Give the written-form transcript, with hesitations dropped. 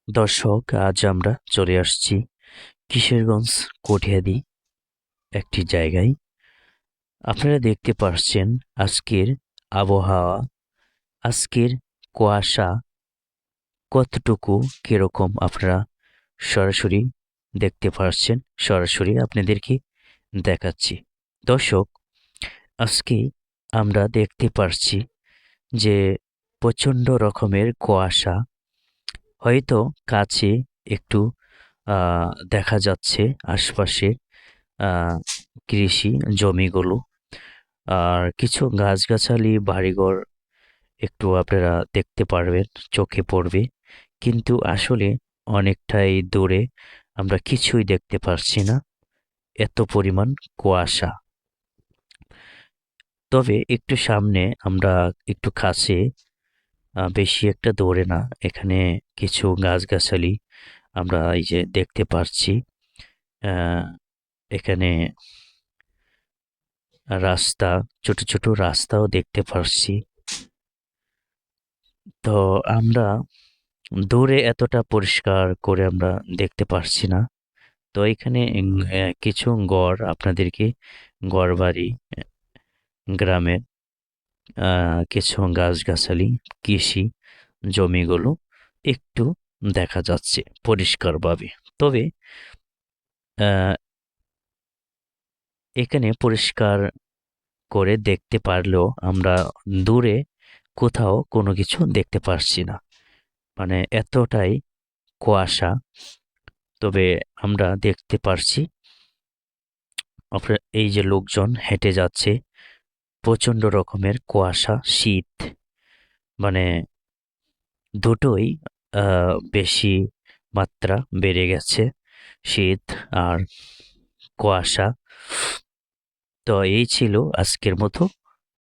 দর্শক, আজ আমরা চলে আসছি কিশোরগঞ্জ কটিয়াদি একটি জায়গায়। আপনারা দেখতে পাচ্ছেন আজকের আবহাওয়া, আজকের কুয়াশা কতটুকু কিরকম আপনারা সরাসরি দেখতে পাচ্ছেন। সরাসরি আপনাদেরকে দেখাচ্ছি। দর্শক, আজকে আমরা দেখতে পাচ্ছি যে প্রচণ্ড রকমের কুয়াশা, হয়তো কাছে একটু দেখা যাচ্ছে আশপাশে কৃষি জমিগুলো, আর কিছু গাছগাছালি বাড়িঘর একটু আপনারা দেখতে পারবেন, চোখে পড়বে। কিন্তু আসলে অনেকটাই দূরে, আমরা কিছুই দেখতে পারছি না, এত পরিমাণ কুয়াশা। তবে একটু সামনে আমরা একটু কাছে, বেশি একটা দূরে না, এখানে কিছু গাছগাছালি আমরা এই যে দেখতে পাচ্ছি। আহ, এখানে রাস্তা, ছোট ছোট রাস্তাও দেখতে পারছি। তো আমরা দূরে এতটা পরিষ্কার করে আমরা দেখতে পারছি না। তো এখানে কিছু গড় আপনাদেরকে, গড়বাড়ি, গ্রামের কিছু গাছগাছালি, কৃষি জমিগুলো একটু দেখা যাচ্ছে পরিষ্কারভাবে। তবে আহ, এখানে পরিষ্কার করে দেখতে পারলেও আমরা দূরে কোথাও কোনো কিছু দেখতে পারছি না, মানে এতটাই কুয়াশা। তবে আমরা দেখতে পারছি আপনার এই যে লোকজন হেঁটে যাচ্ছে, প্রচণ্ড রকমের কুয়াশা, শীত, মানে দুটোই বেশি মাত্রা বেড়ে গেছে, শীত আর কুয়াশা। তো এই ছিল আজকের মতো